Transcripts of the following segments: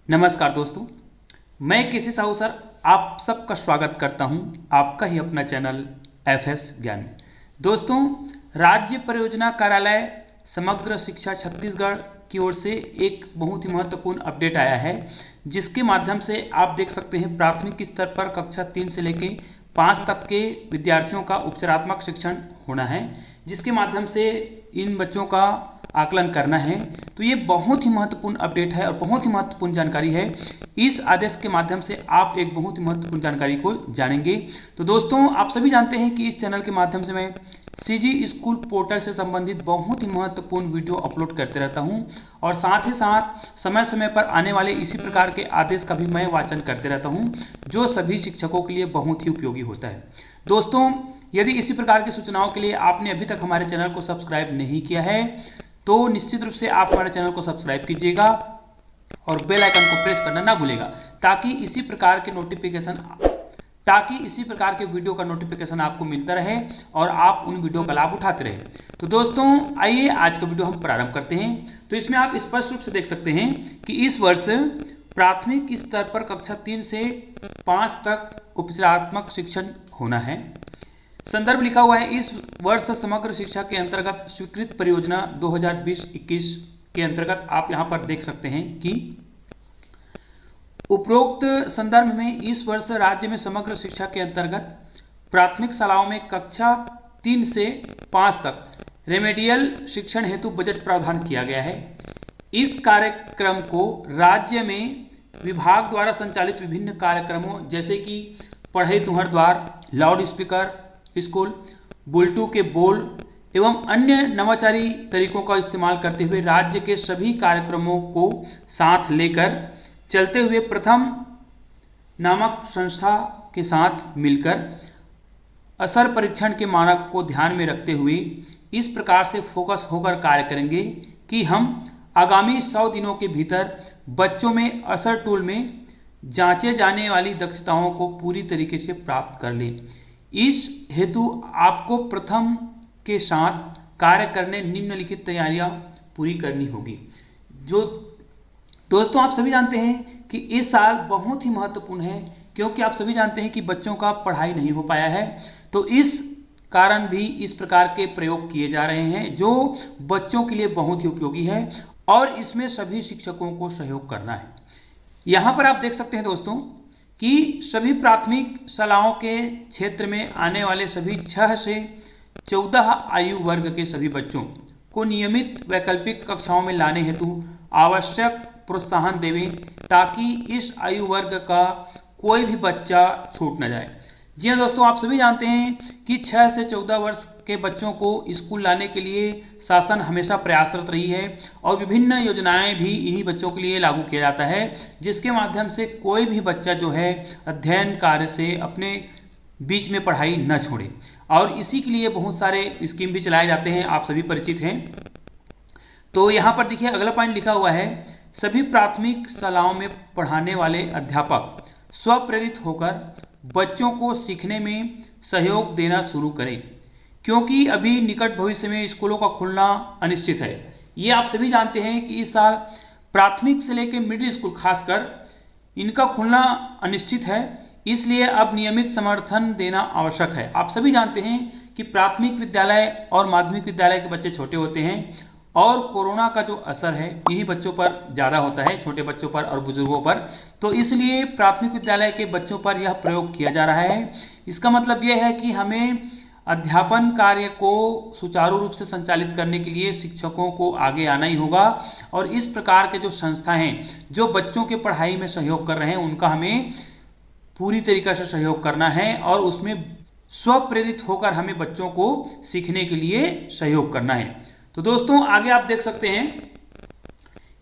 नमस्कार दोस्तों, मैं केसी साहू सर आप सबका स्वागत करता हूं आपका ही अपना चैनल एफएस ज्ञान। दोस्तों, राज्य परियोजना कार्यालय समग्र शिक्षा छत्तीसगढ़ की ओर से एक बहुत ही महत्वपूर्ण अपडेट आया है, जिसके माध्यम से आप देख सकते हैं प्राथमिक स्तर पर कक्षा 3 से लेकर 5 तक के विद्यार्थियों का उपचारात्मक शिक्षण होना है, जिसके माध्यम से इन बच्चों का आकलन करना है। तो ये बहुत ही महत्वपूर्ण अपडेट है और बहुत ही महत्वपूर्ण जानकारी है। इस आदेश के माध्यम से आप एक बहुत ही महत्वपूर्ण जानकारी को जानेंगे। तो दोस्तों, आप सभी जानते हैं कि इस चैनल के माध्यम से मैं सीजी स्कूल पोर्टल से संबंधित बहुत ही महत्वपूर्ण वीडियो अपलोड करते रहता हूं और साथ ही साथ समय समय पर आने वाले इसी प्रकार के आदेश का भी मैं वाचन करते रहता हूं, जो सभी शिक्षकों के लिए बहुत ही उपयोगी होता है। दोस्तों, यदि इसी प्रकार की सूचनाओं के लिए आपने अभी तक हमारे चैनल को सब्सक्राइब नहीं किया है तो निश्चित रूप से आप हमारे चैनल को सब्सक्राइब कीजिएगा और बेल आइकन को प्रेस करना ना भूलेगा, ताकि इसी प्रकार के वीडियो का नोटिफिकेशन आपको मिलता रहे और आप उन वीडियो का लाभ उठाते रहे। तो दोस्तों, आइए आज का वीडियो हम प्रारंभ करते हैं। तो इसमें आप स्पष्ट रूप से देख सकते हैं कि इस वर्ष प्राथमिक स्तर पर कक्षा 3 से 5 तक उपचारात्मक शिक्षण होना है। संदर्भ लिखा हुआ है, इस वर्ष समग्र शिक्षा के अंतर्गत स्वीकृत परियोजना 2020-21 के अंतर्गत आप यहां पर देख सकते हैं कि उपरोक्त संदर्भ में इस वर्ष राज्य में समग्र शिक्षा के अंतर्गत प्राथमिक शालाओं में कक्षा 3 से 5 तक रेमेडियल शिक्षण हेतु बजट प्रावधान किया गया है। इस कार्यक्रम को राज्य में विभाग द्वारा संचालित विभिन्न कार्यक्रमों जैसे कि पढ़ई तुहर द्वार, लाउड स्पीकर स्कूल, बुलटू के बोल एवं अन्य नवाचारी तरीकों का इस्तेमाल करते हुए राज्य के सभी कार्यक्रमों को साथ लेकर चलते हुए प्रथम नामक संस्था के साथ मिलकर असर परीक्षण के मानक को ध्यान में रखते हुए इस प्रकार से फोकस होकर कार्य करेंगे कि हम आगामी 100 दिनों के भीतर बच्चों में असर टूल में जांचे जाने वाली दक्षताओं को पूरी तरीके से प्राप्त कर लें। इस हेतु आपको प्रथम के साथ कार्य करने निम्नलिखित तैयारियां पूरी करनी होगी। जो दोस्तों, आप सभी जानते हैं कि इस साल बहुत ही महत्वपूर्ण है, क्योंकि आप सभी जानते हैं कि बच्चों का पढ़ाई नहीं हो पाया है। तो इस कारण भी इस प्रकार के प्रयोग किए जा रहे हैं जो बच्चों के लिए बहुत ही उपयोगी है और इसमें सभी शिक्षकों को सहयोग करना है। यहाँ पर आप देख सकते हैं दोस्तों कि सभी प्राथमिक शालाओं के क्षेत्र में आने वाले सभी 6 से 14 आयु वर्ग के सभी बच्चों को नियमित वैकल्पिक कक्षाओं में लाने हेतु आवश्यक प्रोत्साहन देवें, ताकि इस आयु वर्ग का कोई भी बच्चा छूट न जाए। जी हाँ दोस्तों, आप सभी जानते हैं कि 6 से 14 वर्ष के बच्चों को स्कूल लाने के लिए शासन हमेशा प्रयासरत रही है और विभिन्न योजनाएं भी इन्हीं बच्चों के लिए लागू किया जाता है, जिसके माध्यम से कोई भी बच्चा जो है अध्ययन कार्य से अपने बीच में पढ़ाई न छोड़े। और इसी के लिए बहुत सारे स्कीम भी चलाए जाते हैं, आप सभी परिचित हैं। तो यहाँ पर देखिए अगला पॉइंट लिखा हुआ है, सभी प्राथमिक शालाओं में पढ़ाने वाले अध्यापक स्वप्रेरित होकर बच्चों को सीखने में सहयोग देना शुरू करें, क्योंकि अभी निकट भविष्य में स्कूलों का खुलना अनिश्चित है। ये आप सभी जानते हैं कि इस साल प्राथमिक से लेकर मिडिल स्कूल खासकर इनका खुलना अनिश्चित है, इसलिए अब नियमित समर्थन देना आवश्यक है। आप सभी जानते हैं कि प्राथमिक विद्यालय और माध्यमिक विद्यालय के बच्चे छोटे होते हैं और कोरोना का जो असर है इन्हीं बच्चों पर ज़्यादा होता है, छोटे बच्चों पर और बुजुर्गों पर। तो इसलिए प्राथमिक विद्यालय के बच्चों पर यह प्रयोग किया जा रहा है। इसका मतलब यह है कि हमें अध्यापन कार्य को सुचारू रूप से संचालित करने के लिए शिक्षकों को आगे आना ही होगा और इस प्रकार के जो संस्था हैं जो बच्चों के पढ़ाई में सहयोग कर रहे हैं उनका हमें पूरी तरीके से सहयोग करना है और उसमें स्वप्रेरित होकर हमें बच्चों को सीखने के लिए सहयोग करना है। तो दोस्तों, आगे आप देख सकते हैं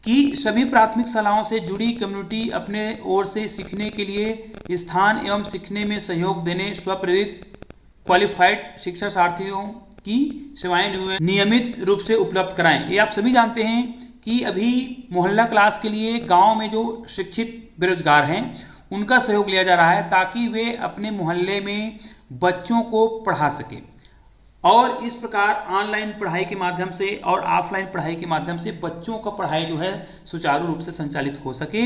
कि सभी प्राथमिक शालाओं से जुड़ी कम्युनिटी अपने ओर से सीखने के लिए स्थान एवं सीखने में सहयोग देने स्वप्रेरित क्वालिफाइड शिक्षार्थीयों की सेवाएं नियमित रूप से उपलब्ध कराएं। ये आप सभी जानते हैं कि अभी मोहल्ला क्लास के लिए गांव में जो शिक्षित बेरोजगार हैं उनका सहयोग लिया जा रहा है, ताकि वे अपने मोहल्ले में बच्चों को पढ़ा सकें और इस प्रकार ऑनलाइन पढ़ाई के माध्यम से और ऑफलाइन पढ़ाई के माध्यम से बच्चों का पढ़ाई जो है सुचारू रूप से संचालित हो सके।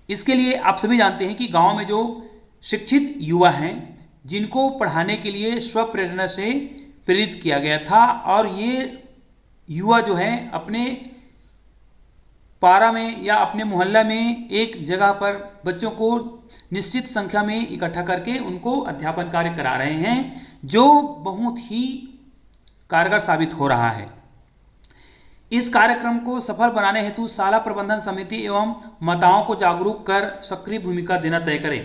इसके लिए आप सभी जानते हैं कि गांव में जो शिक्षित युवा हैं, जिनको पढ़ाने के लिए स्व प्रेरणा से प्रेरित किया गया था, और ये युवा जो है अपने पारा में या अपने मोहल्ला में एक जगह पर बच्चों को निश्चित संख्या में इकट्ठा करके उनको अध्यापन कार्य करा रहे हैं, जो बहुत ही कारगर साबित हो रहा है। इस कार्यक्रम को सफल बनाने हेतु शाला प्रबंधन समिति एवं माताओं को जागरूक कर सक्रिय भूमिका देना तय करें।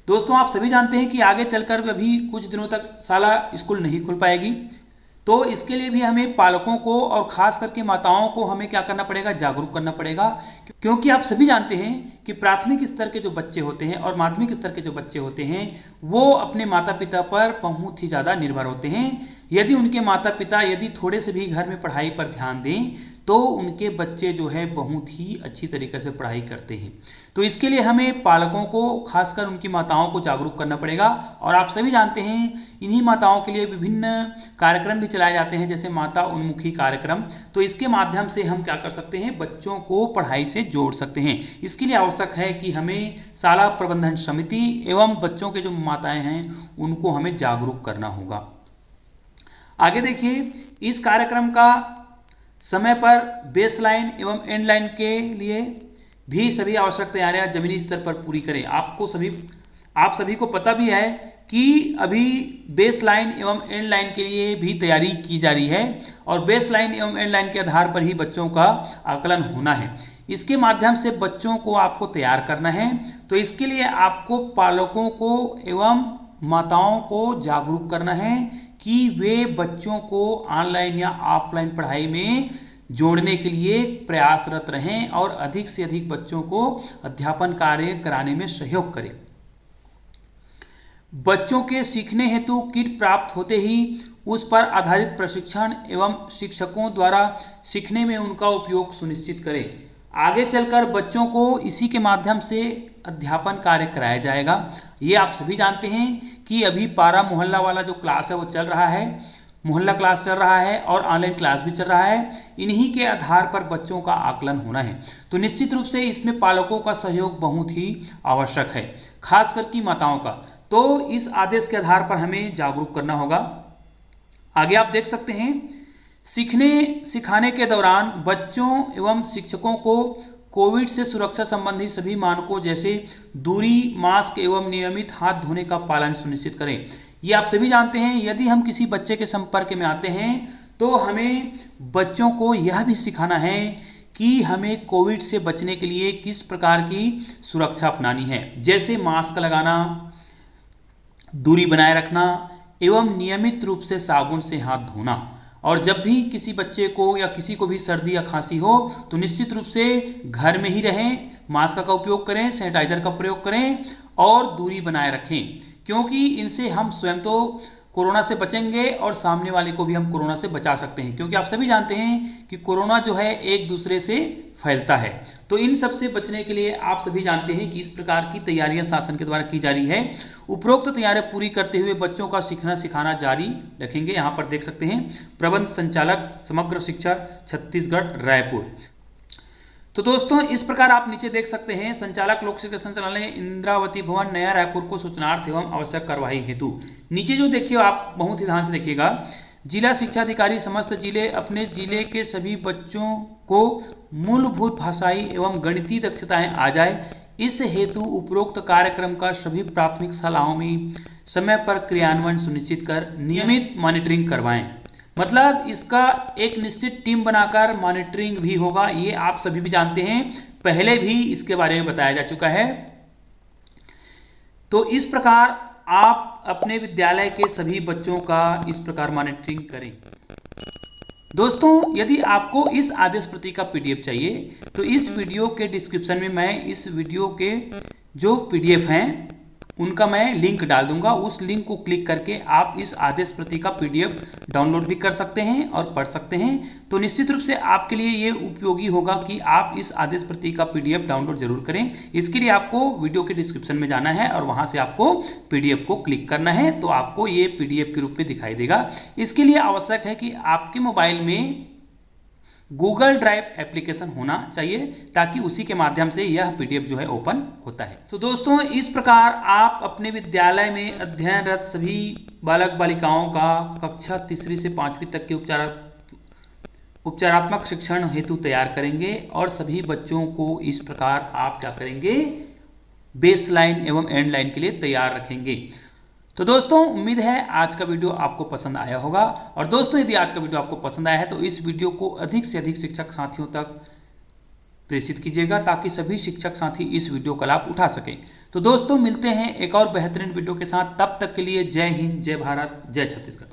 दोस्तों, आप सभी जानते हैं कि आगे चलकर अभी कुछ दिनों तक शाला स्कूल नहीं खुल पाएगी, तो इसके लिए भी हमें पालकों को और खास करके माताओं को हमें क्या करना पड़ेगा, जागरूक करना पड़ेगा। क्योंकि आप सभी जानते हैं कि प्राथमिक स्तर के जो बच्चे होते हैं और माध्यमिक स्तर के जो बच्चे होते हैं, वो अपने माता पिता पर बहुत ही ज़्यादा निर्भर होते हैं। यदि उनके माता पिता यदि थोड़े से भी घर में पढ़ाई पर ध्यान दें तो उनके बच्चे जो है बहुत ही अच्छी तरीके से पढ़ाई करते हैं। तो इसके लिए हमें पालकों को, खासकर उनकी माताओं को जागरूक करना पड़ेगा। और आप सभी जानते हैं इन्हीं माताओं के लिए विभिन्न कार्यक्रम भी चलाए जाते हैं, जैसे माता उन्मुखी कार्यक्रम। तो इसके माध्यम से हम क्या कर सकते हैं, बच्चों को पढ़ाई से जोड़ सकते हैं। इसके लिए आवश्यक है कि हमें शाला प्रबंधन समिति एवं बच्चों के जो माताएं हैं उनको हमें जागरूक करना होगा। आगे देखिए, इस कार्यक्रम का समय पर बेसलाइन एवं एंड लाइन के लिए भी सभी आवश्यक तैयारियां जमीनी स्तर पर पूरी करें। आप सभी को पता भी है कि अभी बेस लाइन एवं एंड लाइन के लिए भी तैयारी की जा रही है, और बेस लाइन एवं एंड लाइन के आधार पर ही बच्चों का आकलन होना है। इसके माध्यम से बच्चों को आपको तैयार करना है। तो इसके लिए आपको पालकों को एवं माताओं को जागरूक करना है कि वे बच्चों को ऑनलाइन या ऑफलाइन पढ़ाई में जोड़ने के लिए प्रयासरत रहें और अधिक से अधिक बच्चों को अध्यापन कार्य कराने में सहयोग करें। बच्चों के सीखने हेतु किट प्राप्त होते ही उस पर आधारित प्रशिक्षण एवं शिक्षकों द्वारा सीखने में उनका उपयोग सुनिश्चित करें। आगे चलकर बच्चों को इसी के माध्यम से अध्यापन कार्य कराया जाएगा। ये आप सभी जानते हैं कि अभी पारा मोहल्ला वाला जो क्लास है वो चल रहा है, मोहल्ला क्लास चल रहा है और ऑनलाइन क्लास भी चल रहा है। इन्हीं के आधार पर बच्चों का आकलन होना है। तो निश्चित रूप से इसमें पालकों का सहयोग बहुत ही आवश्यक है, खास करके माताओं का। तो इस आदेश के आधार पर हमें जागरूक करना होगा। आगे आप देख सकते हैं, सीखने सिखाने के दौरान बच्चों एवं शिक्षकों को कोविड से सुरक्षा संबंधी सभी मानकों जैसे दूरी, मास्क एवं नियमित हाथ धोने का पालन सुनिश्चित करें। ये आप सभी जानते हैं, यदि हम किसी बच्चे के संपर्क में आते हैं तो हमें बच्चों को यह भी सिखाना है कि हमें कोविड से बचने के लिए किस प्रकार की सुरक्षा अपनानी है, जैसे मास्क लगाना, दूरी बनाए रखना एवं नियमित रूप से साबुन से हाथ धोना। और जब भी किसी बच्चे को या किसी को भी सर्दी या खांसी हो तो निश्चित रूप से घर में ही रहें, मास्क का उपयोग करें, सैनिटाइजर का प्रयोग करें और दूरी बनाए रखें, क्योंकि इनसे हम स्वयं तो कोरोना से बचेंगे और सामने वाले को भी हम कोरोना से बचा सकते हैं। क्योंकि आप सभी जानते हैं कि कोरोना जो है एक दूसरे से फैलता है। तो इन सब से बचने के लिए आप सभी जानते हैं कि इस प्रकार की तैयारियां शासन के द्वारा की जा रही है। उपरोक्त तैयारियां पूरी करते हुए बच्चों का सीखना सिखाना जारी रखेंगे। यहाँ पर देख सकते हैं, प्रबंध संचालक समग्र शिक्षा छत्तीसगढ़ रायपुर। तो दोस्तों, इस प्रकार आप नीचे देख सकते हैं, संचालक लोक शिक्षण संचालनालय इंद्रावती भवन नया रायपुर को सूचनार्थ एवं आवश्यक कार्रवाई हेतु। नीचे जो देखिए, आप बहुत ही ध्यान से देखिएगा, जिला शिक्षा अधिकारी समस्त जिले अपने जिले के सभी बच्चों को मूलभूत भाषाई एवं गणितीय दक्षताएं आ जाए, इस हेतु उपरोक्त कार्यक्रम का सभी प्राथमिक शालाओं में समय पर क्रियान्वयन सुनिश्चित कर नियमित मॉनिटरिंग करवाएं। मतलब इसका एक निश्चित टीम बनाकर मॉनिटरिंग भी होगा। ये आप सभी भी जानते हैं, पहले भी इसके बारे में बताया जा चुका है। तो इस प्रकार आप अपने विद्यालय के सभी बच्चों का इस प्रकार मॉनिटरिंग करें। दोस्तों, यदि आपको इस आदेश प्रति का पीडीएफ चाहिए तो इस वीडियो के डिस्क्रिप्शन में मैं इस वीडियो के जो पीडीएफ हैं उनका मैं लिंक डाल दूंगा। उस लिंक को क्लिक करके आप इस आदेश प्रति का पीडीएफ डाउनलोड भी कर सकते हैं और पढ़ सकते हैं। तो निश्चित रूप से आपके लिए ये उपयोगी होगा कि आप इस आदेश प्रति का पीडीएफ डाउनलोड जरूर करें। इसके लिए आपको वीडियो के डिस्क्रिप्शन में जाना है और वहां से आपको पीडीएफ को क्लिक करना है, तो आपको ये पीडीएफ के रूप में दिखाई देगा। इसके लिए आवश्यक है कि आपके मोबाइल में गूगल ड्राइव एप्लीकेशन होना चाहिए, ताकि उसी के माध्यम से यह पीडीएफ जो है ओपन होता है। तो दोस्तों, इस प्रकार आप अपने विद्यालय में अध्ययनरत सभी बालक बालिकाओं का कक्षा 3री से 5वीं तक के उपचारात्मक शिक्षण हेतु तैयार करेंगे, और सभी बच्चों को इस प्रकार आप क्या करेंगे, बेस लाइन एवं एंड लाइन के लिए तैयार रखेंगे। तो दोस्तों, उम्मीद है आज का वीडियो आपको पसंद आया होगा। और दोस्तों, यदि आज का वीडियो आपको पसंद आया है तो इस वीडियो को अधिक से अधिक शिक्षक साथियों तक प्रेषित कीजिएगा, ताकि सभी शिक्षक साथी इस वीडियो का लाभ उठा सकें। तो दोस्तों, मिलते हैं एक और बेहतरीन वीडियो के साथ। तब तक के लिए जय हिंद, जय भारत, जय छत्तीसगढ़।